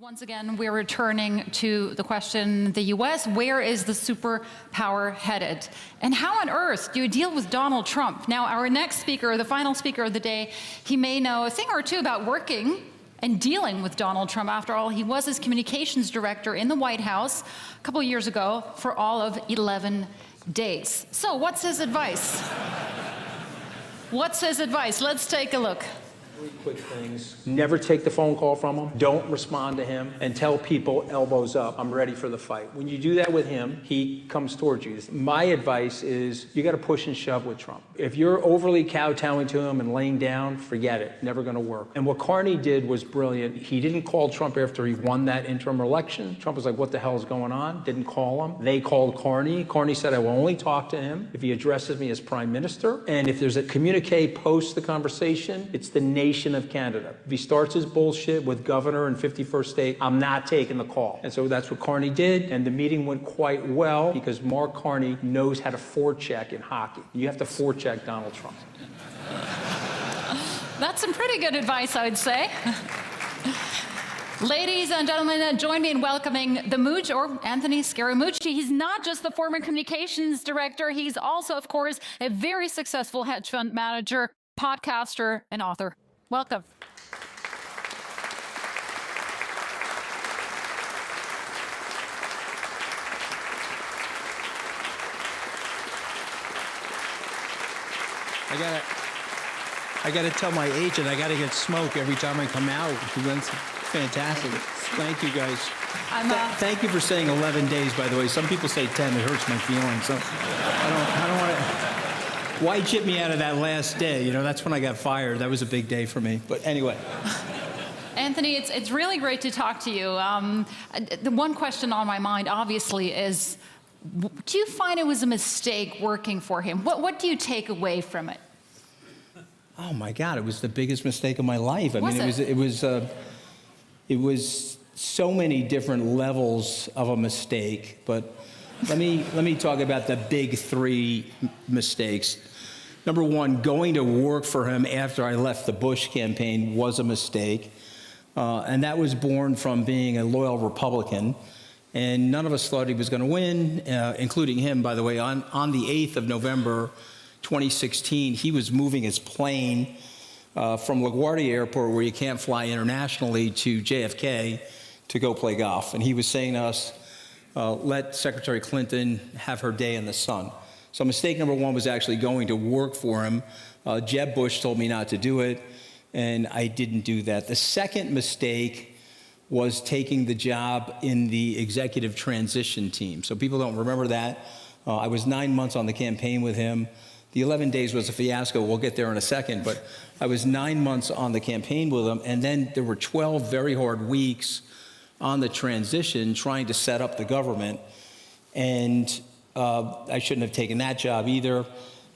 Once again, we're returning to the question, the U.S., where is the superpower headed? And how on earth do you deal with Donald Trump? Now, our next speaker, the final speaker of the day, he may know a thing or two about working and dealing with Donald Trump. After all, he was his communications director in the White House a couple of years ago for all of 11 days. So what's his advice? What's his advice? Let's take a look. Three quick things. Never take the phone call from him. Don't respond to him. And tell people, elbows up, I'm ready for the fight. When you do that with him, he comes towards you. My advice is you got to push and shove with Trump. If you're overly kowtowing to him and laying down, forget it. Never going to work. And what Carney did was brilliant. He didn't call Trump after he won that interim election. Trump was like, what the hell is going on? Didn't call him. They called Carney. Carney said, I will only talk to him if he addresses me as prime minister. And if there's a communique post the conversation, it's the nation of Canada. If he starts his bullshit with governor and 51st state, I'm not taking the call. And so that's what Carney did. And the meeting went quite well because Mark Carney knows how to forecheck in hockey. You have to forecheck Donald Trump. That's some pretty good advice, I would say. Ladies and gentlemen, join me in welcoming the Mooch, or Anthony Scaramucci. He's not just the former communications director. He's also, of course, a very successful hedge fund manager, podcaster, and author. Welcome. I gotta tell my agent I gotta get smoke every time I come out. That's fantastic. Thank you, guys. Thank you for saying 11 days, by the way. Some people say 10. It hurts my feelings. So I don't want to. Why chip me out of that last day? You know, that's when I got fired. That was a big day for me. But anyway. Anthony, it's really great to talk to you. The one question on my mind, obviously, is do you find it was a mistake working for him? What do you take away from it? Oh, my God. It was the biggest mistake of my life. It was so many different levels of a mistake. But let me talk about the big three mistakes. Number one, going to work for him after I left the Bush campaign was a mistake. And that was born from being a loyal Republican. And none of us thought he was going to win, including him, by the way. On the 8th of November, 2016, he was moving his plane from LaGuardia Airport, where you can't fly internationally, to JFK to go play golf. And he was saying to us, let Secretary Clinton have her day in the sun. So mistake number one was actually going to work for him. Jeb Bush told me not to do it, and I didn't do that. The second mistake was taking the job in the executive transition team. So people don't remember that. I was 9 months on the campaign with him. The 11 days was a fiasco. We'll get there in a second. But I was 9 months on the campaign with him, and then there were 12 very hard weeks on the transition trying to set up the government. And I shouldn't have taken that job either.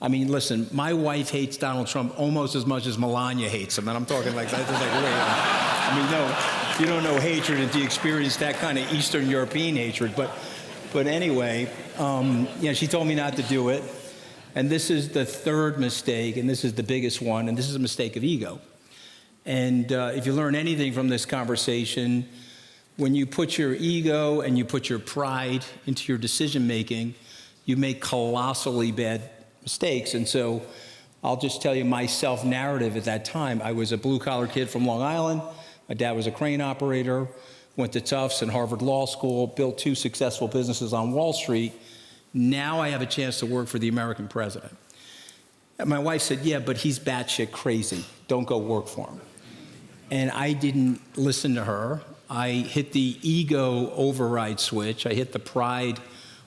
I mean, listen, my wife hates Donald Trump almost as much as Melania hates him. And I'm talking like that. I mean, no, you don't know hatred until you experience that kind of Eastern European hatred. But anyway, she told me not to do it. And this is the third mistake, and this is the biggest one, and this is a mistake of ego. And if you learn anything from this conversation, when you put your ego and you put your pride into your decision-making, you make colossally bad mistakes. And so I'll just tell you my self-narrative at that time. I was a blue-collar kid from Long Island. My dad was a crane operator, went to Tufts and Harvard Law School, built 2 successful businesses on Wall Street. Now I have a chance to work for the American president. And my wife said, yeah, but he's batshit crazy. Don't go work for him. And I didn't listen to her. I hit the ego override switch. I hit the pride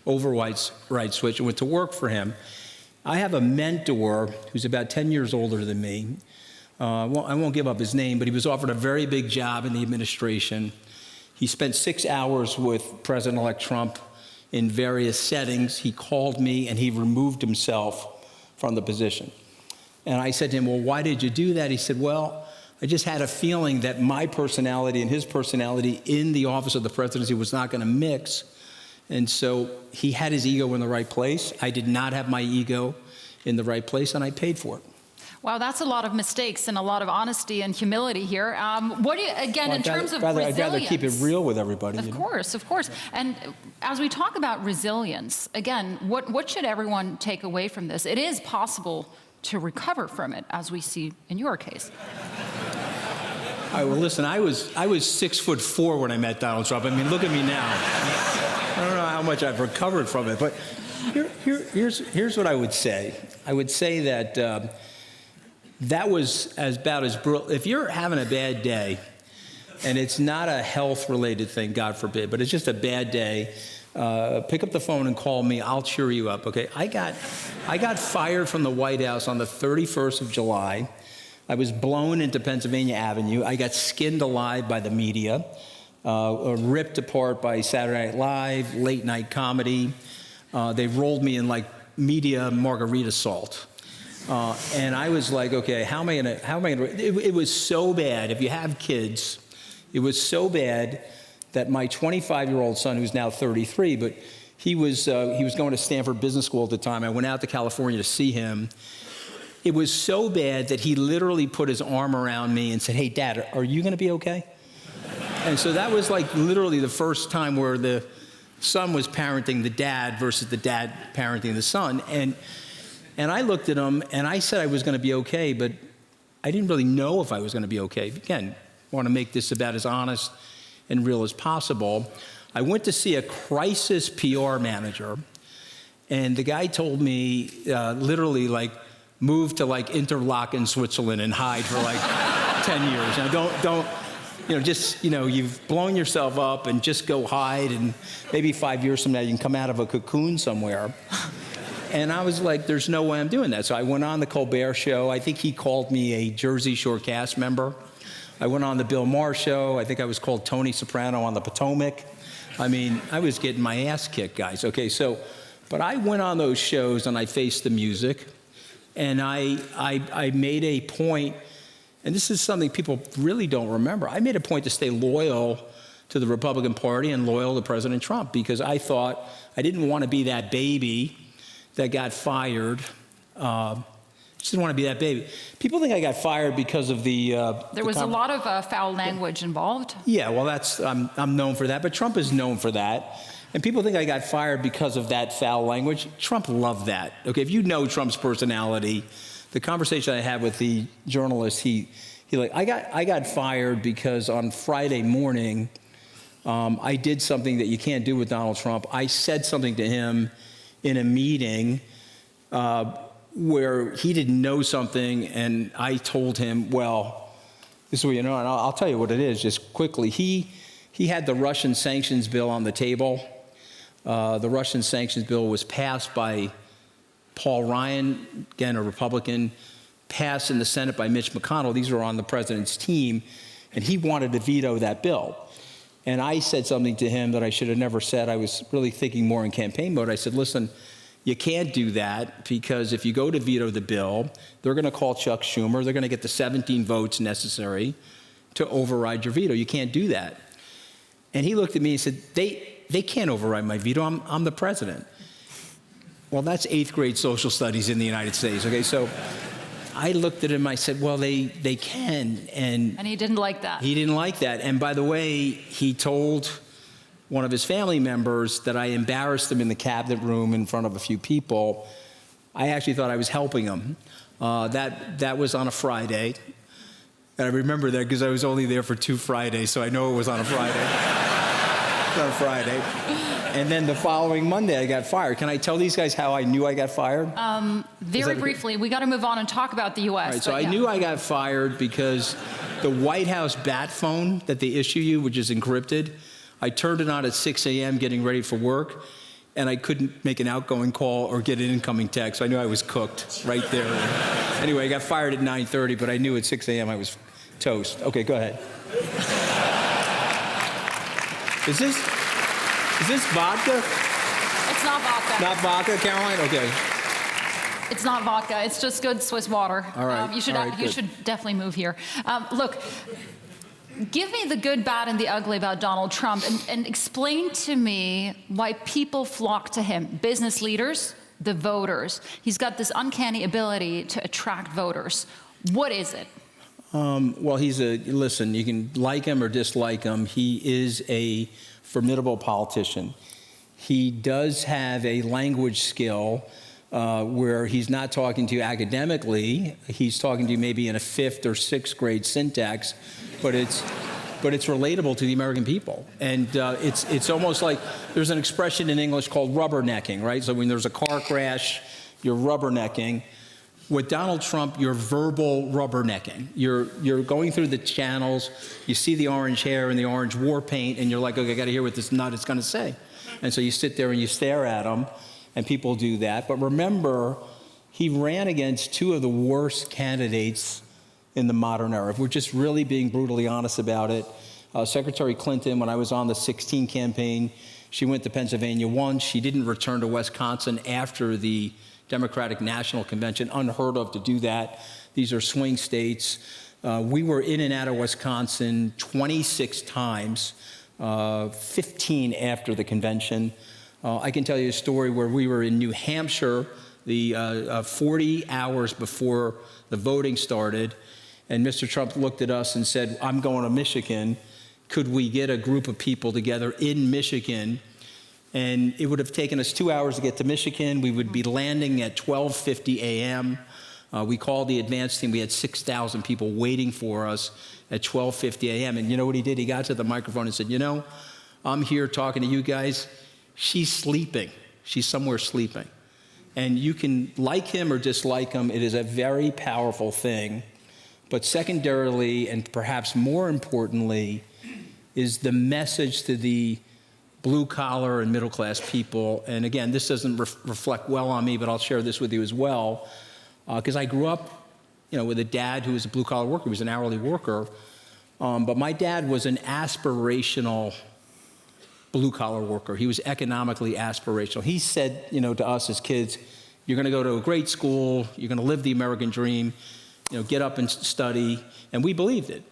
override switch and went to work for him. I have a mentor who's about 10 years older than me. I won't give up his name, but he was offered a very big job in the administration. He spent 6 hours with President-elect Trump in various settings. He called me and he removed himself from the position. And I said to him, well, why did you do that? He said, well, I just had a feeling that my personality and his personality in the office of the presidency was not going to mix. And so he had his ego in the right place. I did not have my ego in the right place, and I paid for it. Wow, that's a lot of mistakes and a lot of honesty and humility here. What do you, again, Well, in terms of I'd resilience? rather keep it real with everybody. Of course, of course. And as we talk about resilience, again, what should everyone take away from this? It is possible to recover from it, as we see in your case. All right, well, listen, I was 6'4" when I met Donald Trump. I mean, look at me now. I don't know how much I've recovered from it, but here's what I would say. I would say that that was about as brutal. If you're having a bad day, and it's not a health-related thing, God forbid, but it's just a bad day, pick up the phone and call me. I'll cheer you up, okay? I got fired from the White House on the 31st of July. I was blown into Pennsylvania Avenue. I got skinned alive by the media, ripped apart by Saturday Night Live, late night comedy. They rolled me in like media margarita salt. And I was like, okay, how am I gonna, it was so bad. If you have kids, it was so bad that my 25-year-old son, who's now 33, but he was going to Stanford Business School at the time. I went out to California to see him. It was so bad that he literally put his arm around me and said, "Hey, Dad, are you going to be okay?" And so that was like literally the first time where the son was parenting the dad versus the dad parenting the son. And I looked at him and I said I was going to be okay, but I didn't really know if I was going to be okay. Again, I want to make this about as honest and real as possible. I went to see a crisis PR manager, and the guy told me literally like, move to like Interlaken, Switzerland and hide for like 10 years. Now you've blown yourself up and just go hide, and maybe 5 years from now you can come out of a cocoon somewhere. And I was like, there's no way I'm doing that. So I went on the Colbert Show. I think he called me a Jersey Shore cast member. I went on the Bill Maher Show. I think I was called Tony Soprano on the Potomac. I mean, I was getting my ass kicked, guys. Okay, but I went on those shows and I faced the music. And I made a point, and this is something people really don't remember. I made a point to stay loyal to the Republican Party and loyal to President Trump, because I thought I didn't want to be that baby that got fired. Just didn't want to be that baby. People think I got fired because of the... There was a lot of foul language involved. Yeah, well, I'm known for that, but Trump is known for that. And people think I got fired because of that foul language. Trump loved that. Okay, if you know Trump's personality, the conversation I had with the journalist, he like, I got fired because on Friday morning, I did something that you can't do with Donald Trump. I said something to him in a meeting where he didn't know something, and I told him, well, this is what you know, and I'll tell you what it is just quickly. He had the Russian sanctions bill on the table. The Russian sanctions bill was passed by Paul Ryan, again, a Republican, passed in the Senate by Mitch McConnell. These were on the president's team, and he wanted to veto that bill. And I said something to him that I should have never said. I was really thinking more in campaign mode. I said, listen, you can't do that, because if you go to veto the bill, they're going to call Chuck Schumer. They're going to get the 17 votes necessary to override your veto. You can't do that. And he looked at me and said, they can't override my veto. I'm the president. Well, that's 8th grade social studies in the United States. Okay, so I looked at him. I said, well, they can. And he didn't like that. He didn't like that. And by the way, he told one of his family members that I embarrassed him in the cabinet room in front of a few people. I actually thought I was helping him. That was on a Friday. And I remember that because I was only there for 2 Fridays, so I know it was on a Friday. On Friday. And then the following Monday, I got fired. Can I tell these guys how I knew I got fired? Very briefly. We got to move on and talk about the U.S. All right, so I knew I got fired because the White House bat phone that they issue you, which is encrypted, I turned it on at 6 a.m. getting ready for work, and I couldn't make an outgoing call or get an incoming text. So I knew I was cooked right there. Anyway, I got fired at 9:30, but I knew at 6 a.m. I was toast. Okay, go ahead. Is this vodka? It's not vodka. Not vodka, Caroline? Okay. It's not vodka. It's just good Swiss water. All right. You should definitely move here. Look, give me the good, bad, and the ugly about Donald Trump, and explain to me why people flock to him. Business leaders, the voters. He's got this uncanny ability to attract voters. What is it? Well, listen, you can like him or dislike him. He is a formidable politician. He does have a language skill where he's not talking to you academically. He's talking to you maybe in a 5th or 6th grade syntax, but it's relatable to the American people. And it's almost like there's an expression in English called rubbernecking, right? So when there's a car crash, you're rubbernecking. With Donald Trump, you're verbal rubbernecking. You're going through the channels, you see the orange hair and the orange war paint, and you're like, okay, I got to hear what this nut is going to say. And so you sit there and you stare at him, and people do that. But remember, he ran against 2 of the worst candidates in the modern era. If we're just really being brutally honest about it, Secretary Clinton, when I was on the 16 campaign, she went to Pennsylvania once. She didn't return to Wisconsin after the Democratic National Convention, unheard of to do that. These are swing states. We were in and out of Wisconsin 26 times, 15 after the convention. I can tell you a story where we were in New Hampshire 40 hours before the voting started, and Mr. Trump looked at us and said, I'm going to Michigan. Could we get a group of people together in Michigan? And it would have taken us 2 hours to get to Michigan. We would be landing at 12:50 a.m. We called the advance team. We had 6,000 people waiting for us at 12:50 a.m. And you know what he did? He got to the microphone and said, I'm here talking to you guys. She's sleeping. She's somewhere sleeping. And you can like him or dislike him. It is a very powerful thing. But secondarily, and perhaps more importantly, is the message to the blue-collar and middle-class people. And again, this doesn't reflect well on me, but I'll share this with you as well. Because I grew up, with a dad who was a blue-collar worker. He was an hourly worker. But my dad was an aspirational blue-collar worker. He was economically aspirational. He said, to us as kids, you're going to go to a great school, you're going to live the American dream, get up and study. And we believed it.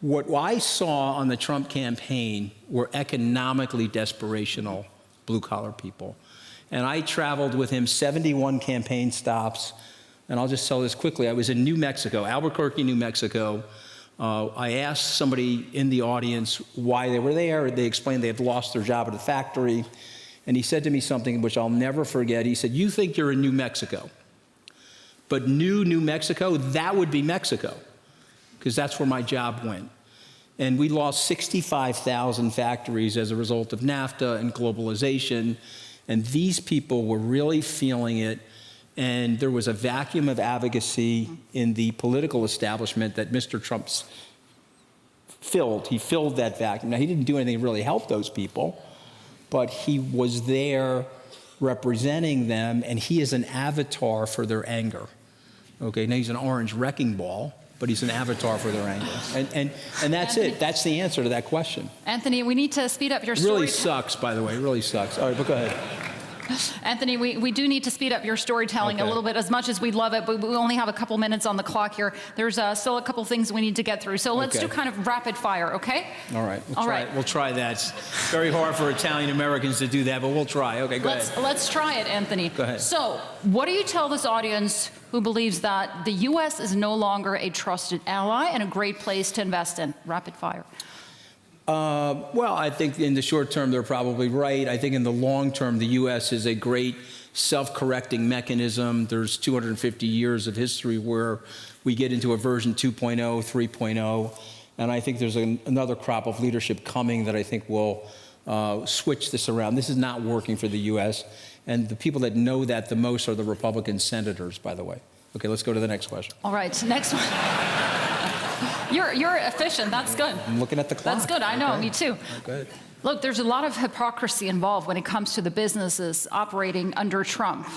What I saw on the Trump campaign were economically desperational blue-collar people. And I traveled with him 71 campaign stops. And I'll just tell this quickly. I was in New Mexico, Albuquerque, New Mexico. I asked somebody in the audience why they were there. They explained they had lost their job at a factory. And he said to me something which I'll never forget. He said, you think you're in New Mexico, but New Mexico, that would be Mexico, because that's where my job went. And we lost 65,000 factories as a result of NAFTA and globalization. And these people were really feeling it. And there was a vacuum of advocacy in the political establishment that Mr. Trump filled. He filled that vacuum. Now, he didn't do anything to really help those people, but he was there representing them, and he is an avatar for their anger. Okay, now he's an orange wrecking ball, but he's an avatar for their anger. And that's Anthony, it. That's the answer to that question. Anthony, we need to speed up your It story. really sucks, by the way. It really sucks. All right, but go ahead. Anthony, we do need to speed up your storytelling a little bit, as much as we'd love it, but we only have a couple minutes on the clock here. There's still a couple things we need to get through. So let's do kind of rapid fire, okay? All right. We'll try that. It's very hard for Italian Americans to do that, but we'll try. Okay, go ahead. Let's try it, Anthony. Go ahead. So what do you tell this audience who believes that the U.S. is no longer a trusted ally and a great place to invest in? Rapid fire. Well, I think in the short term, they're probably right. I think in the long term, the U.S. is a great self-correcting mechanism. There's 250 years of history where we get into a version 2.0, 3.0, and I think there's another crop of leadership coming that I think will switch this around. This is not working for the U.S., and the people that know that the most are the Republican senators, by the way. Okay, let's go to the next question. All right, next one. You're efficient. That's good. I'm looking at the clock. That's good. I know. Okay. Me too. Good. Look, there's a lot of hypocrisy involved when it comes to the businesses operating under Trump.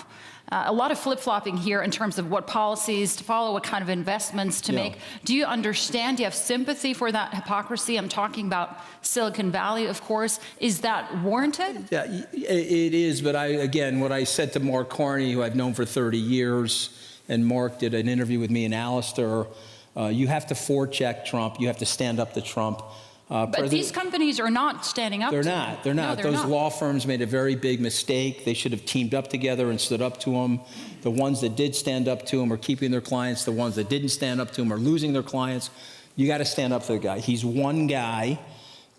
A lot of flip-flopping here in terms of what policies to follow, what kind of investments to make. Do you understand? Do you have sympathy for that hypocrisy? I'm talking about Silicon Valley, of course. Is that warranted? Yeah, it is. But again, what I said to Mark Carney, who I've known for 30 years, and Mark did an interview with me and Alistair, you have to forecheck Trump. You have to stand up to Trump. But these companies are not standing up to him. They're not. No, they're Those not. law firms made a very big mistake. They should have teamed up together and stood up to him. The ones that did stand up to him are keeping their clients. The ones that didn't stand up to him are losing their clients. You got to stand up for the guy. He's one guy,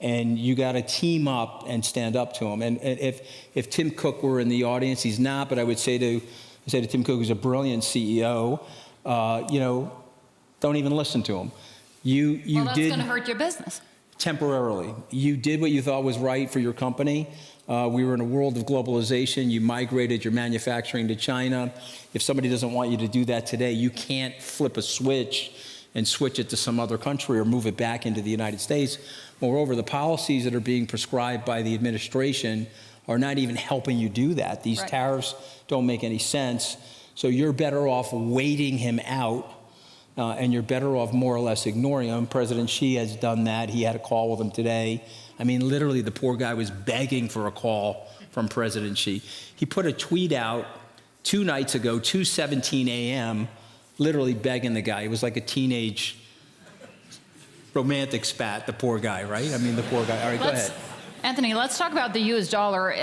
and you got to team up and stand up to him. And if Tim Cook were in the audience, he's not. But I would say to Tim Cook, who's a brilliant CEO, don't even listen to him. Well, that's going to hurt your business. Temporarily. You did what you thought was right for your company. We were in a world of globalization. You migrated your manufacturing to China. If somebody doesn't want you to do that today, you can't flip a switch and switch it to some other country or move it back into the United States. Moreover, the policies that are being prescribed by the administration are not even helping you do that. These tariffs don't make any sense. So you're better off waiting him out. And you're better off more or less ignoring him. President Xi has done that. He had a call with him today. I mean, literally, the poor guy was begging for a call from President Xi. He put a tweet out 2 nights ago, 2:17 a.m., literally begging the guy. It was like a teenage romantic spat, the poor guy, right? I mean, the poor guy. All right, go ahead. Anthony, let's talk about the U.S. dollar.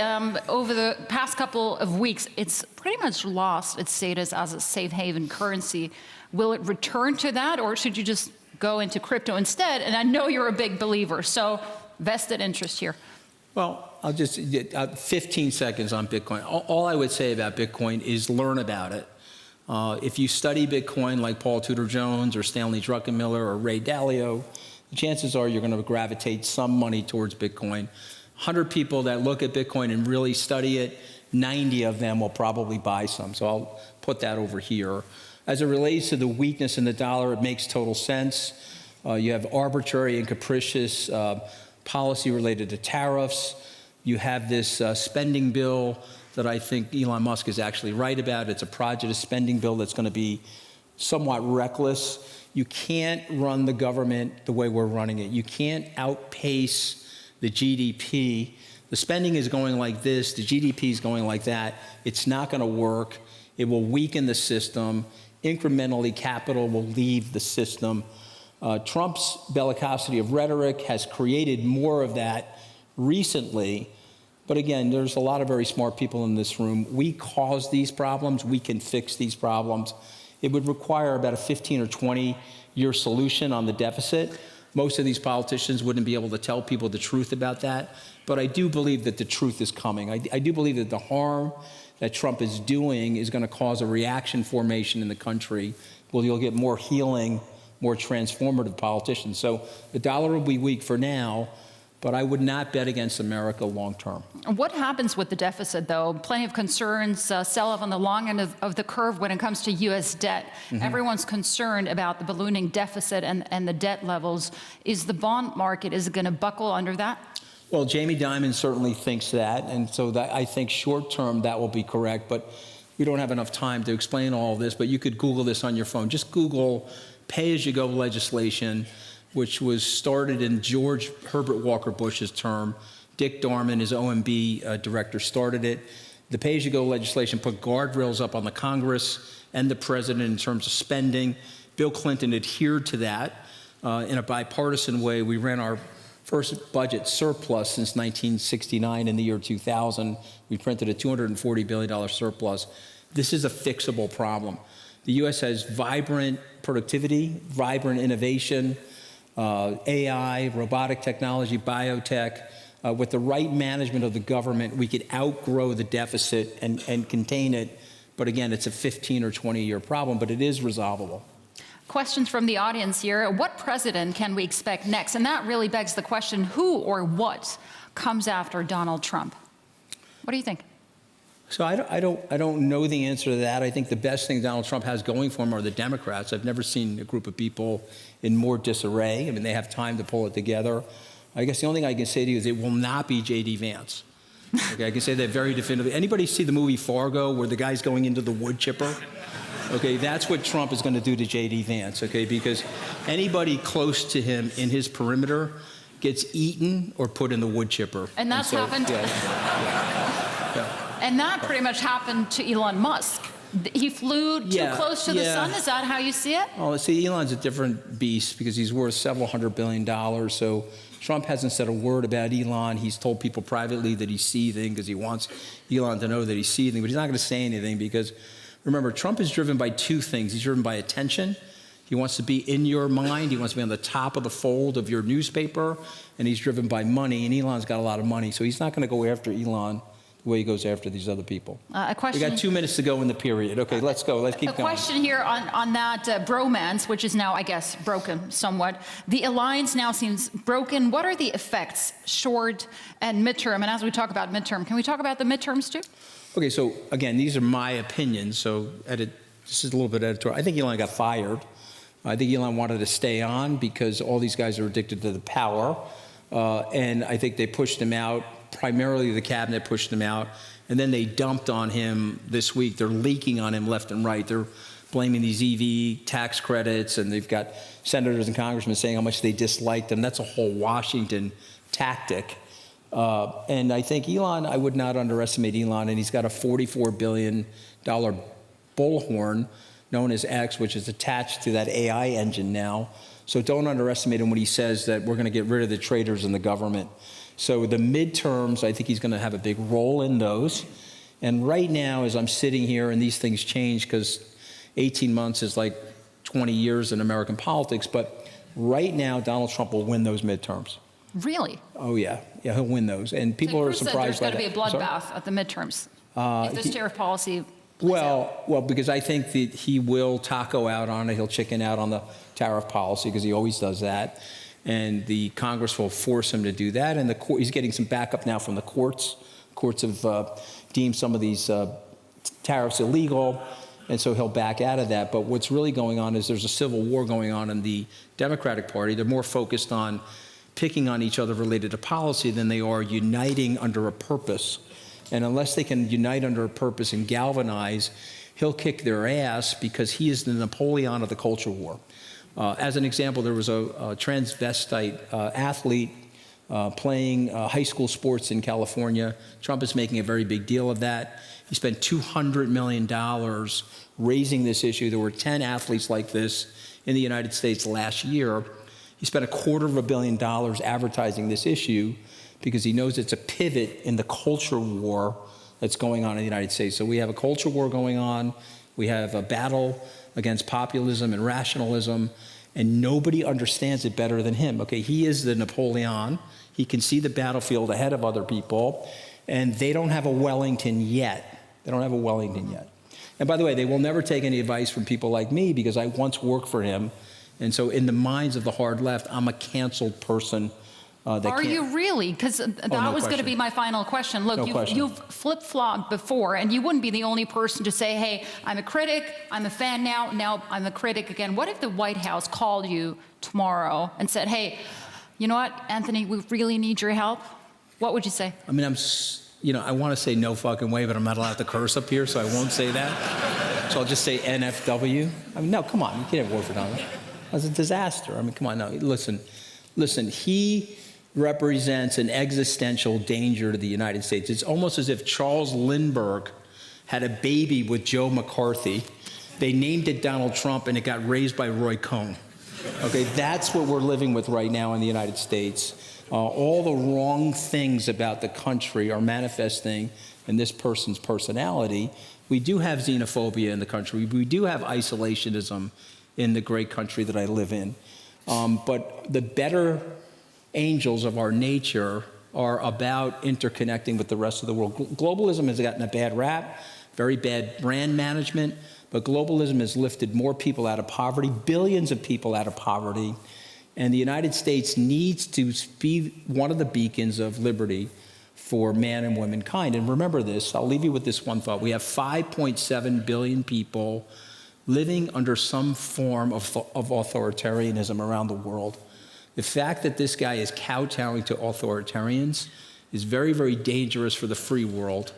Over the past couple of weeks, it's pretty much lost its status as a safe haven currency. Will it return to that, or should you just go into crypto instead? And I know you're a big believer, so vested interest here. Well, I'll just 15 seconds on Bitcoin. All I would say about Bitcoin is learn about it. If you study Bitcoin like Paul Tudor Jones or Stanley Druckenmiller or Ray Dalio, the chances are you're going to gravitate some money towards Bitcoin. 100 people that look at Bitcoin and really study it, 90 of them will probably buy some. So I'll put that over here. As it relates to the weakness in the dollar, it makes total sense. You have arbitrary and capricious policy related to tariffs. You have this spending bill that I think Elon Musk is actually right about. It's a prodigious spending bill that's going to be somewhat reckless. You can't run the government the way we're running it. You can't outpace the GDP. The spending is going like this. The GDP is going like that. It's not going to work. It will weaken the system. Incrementally, capital will leave the system. Trump's bellicosity of rhetoric has created more of that recently. But again, there's a lot of very smart people in this room. We cause these problems. We can fix these problems. It would require about a 15 or 20-year solution on the deficit. Most of these politicians wouldn't be able to tell people the truth about that. But I do believe that the truth is coming. I do believe that the harm that Trump is doing is going to cause a reaction formation in the country where you'll get more healing, more transformative politicians. So the dollar will be weak for now, but I would not bet against America long term. What happens with the deficit, though? Plenty of concerns, sell-off on the long end of the curve when it comes to U.S. debt. Mm-hmm. Everyone's concerned about the ballooning deficit and the debt levels. Is the bond market, is it going to buckle under that? Well, Jamie Dimon certainly thinks that, and so that, I think short term that will be correct, but we don't have enough time to explain all of this, but you could Google this on your phone. Just Google pay-as-you-go legislation, which was started in George Herbert Walker Bush's term. Dick Darman, his OMB director, started it. The pay-as-you-go legislation put guardrails up on the Congress and the president in terms of spending. Bill Clinton adhered to that in a bipartisan way. We ran our first budget surplus since 1969 in the year 2000. We printed a $240 billion surplus. This is a fixable problem. The U.S. has vibrant productivity, vibrant innovation, AI, robotic technology, biotech. With the right management of the government, we could outgrow the deficit and contain it. But again, it's a 15 or 20-year problem, but it is resolvable. Questions from the audience here. What president can we expect next? And that really begs the question, who or what comes after Donald Trump? What do you think? So I don't know the answer to that. I think the best thing Donald Trump has going for him are the Democrats. I've never seen a group of people in more disarray. I mean, they have time to pull it together. I guess the only thing I can say to you is it will not be J.D. Vance. Okay, I can say that very definitively. Anybody see the movie Fargo where the guy's going into the wood chipper? Okay, that's what Trump is going to do to J.D. Vance, okay, because anybody close to him in his perimeter gets eaten or put in the wood chipper. And that's happened. And that pretty much happened to Elon Musk. He flew too close to the sun. Is that how you see it? Oh, see, Elon's a different beast because he's worth several $100 billion. So Trump hasn't said a word about Elon. He's told people privately that he's seething because he wants Elon to know that he's seething, but he's not going to say anything because, remember, Trump is driven by two things. He's driven by attention. He wants to be in your mind. He wants to be on the top of the fold of your newspaper, and he's driven by money, and Elon's got a lot of money, so he's not going to go after Elon the way he goes after these other people. A question. We got 2 minutes to go in the period. Okay, let's go. Let's keep A going. question here on that bromance, which is now, I guess, broken somewhat. The alliance now seems broken. What are the effects, short and midterm? And as we talk about midterm, can we talk about the midterms too? Okay, so again, these are my opinions, so this is a little bit editorial. I think Elon got fired. I think Elon wanted to stay on because all these guys are addicted to the power, and I think they pushed him out. Primarily the cabinet pushed him out, and then they dumped on him this week. They're leaking on him left and right. They're blaming these EV tax credits, and they've got senators and congressmen saying how much they disliked him. That's a whole Washington tactic. And I think Elon, I would not underestimate Elon, and he's got a $44 billion bullhorn known as X, which is attached to that AI engine now. So don't underestimate him when he says that we're going to get rid of the traitors in the government. So the midterms, I think he's going to have a big role in those. And right now, as I'm sitting here, and these things change because 18 months is like 20 years in American politics, but right now, Donald Trump will win those midterms. Really? Oh, yeah. Yeah, he'll win those. And people are surprised by that. There's got to be a bloodbath at the midterms if this tariff policy plays out. Well, because I think that he will taco out on it. He'll chicken out on the tariff policy because he always does that. And the Congress will force him to do that. And he's getting some backup now from the courts. Courts have deemed some of these tariffs illegal, and so he'll back out of that. But what's really going on is there's a civil war going on in the Democratic Party. They're more focused on picking on each other related to policy than they are uniting under a purpose. And unless they can unite under a purpose and galvanize, he'll kick their ass because he is the Napoleon of the culture war. As an example, there was a transvestite athlete playing high school sports in California. Trump is making a very big deal of that. He spent $200 million raising this issue. There were 10 athletes like this in the United States last year. He spent $250 million advertising this issue because he knows it's a pivot in the culture war that's going on in the United States. So we have a culture war going on. We have a battle against populism and rationalism, and nobody understands it better than him. Okay, he is the Napoleon. He can see the battlefield ahead of other people, and they don't have a Wellington yet. They don't have a Wellington yet. And by the way, they will never take any advice from people like me because I once worked for him, and so in the minds of the hard left, I'm a canceled person. Are you really? Because that was going to be my final question. Look, you've flip-flopped before, and you wouldn't be the only person to say, hey, I'm a critic, I'm a fan now I'm a critic again. What if the White House called you tomorrow and said, hey, you know what, Anthony, we really need your help? What would you say? I mean, I want to say no fucking way, but I'm not allowed to curse up here, so I won't say that. So I'll just say NFW. I mean, no, come on, you can't have a word for Donald. That's a disaster. I mean, come on, no, listen, he represents an existential danger to the United States. It's almost as if Charles Lindbergh had a baby with Joe McCarthy. They named it Donald Trump, and it got raised by Roy Cohn. Okay, that's what we're living with right now in the United States. All the wrong things about the country are manifesting in this person's personality. We do have xenophobia in the country. We do have isolationism in the great country that I live in. But the better angels of our nature are about interconnecting with the rest of the world. Globalism has gotten a bad rap, very bad brand management, but globalism has lifted more people out of poverty, billions of people out of poverty, and the United States needs to be one of the beacons of liberty for man and womankind. And remember this, I'll leave you with this one thought. We have 5.7 billion people living under some form of authoritarianism around the world. The fact that this guy is kowtowing to authoritarians is very, very dangerous for the free world.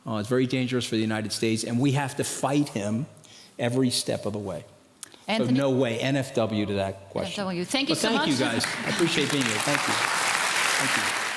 It's very dangerous for the United States, and we have to fight him every step of the way. Anthony? So no way, NFW to that question. NFW. Thank you so much. Thank you, guys. I appreciate being here. Thank you. Thank you.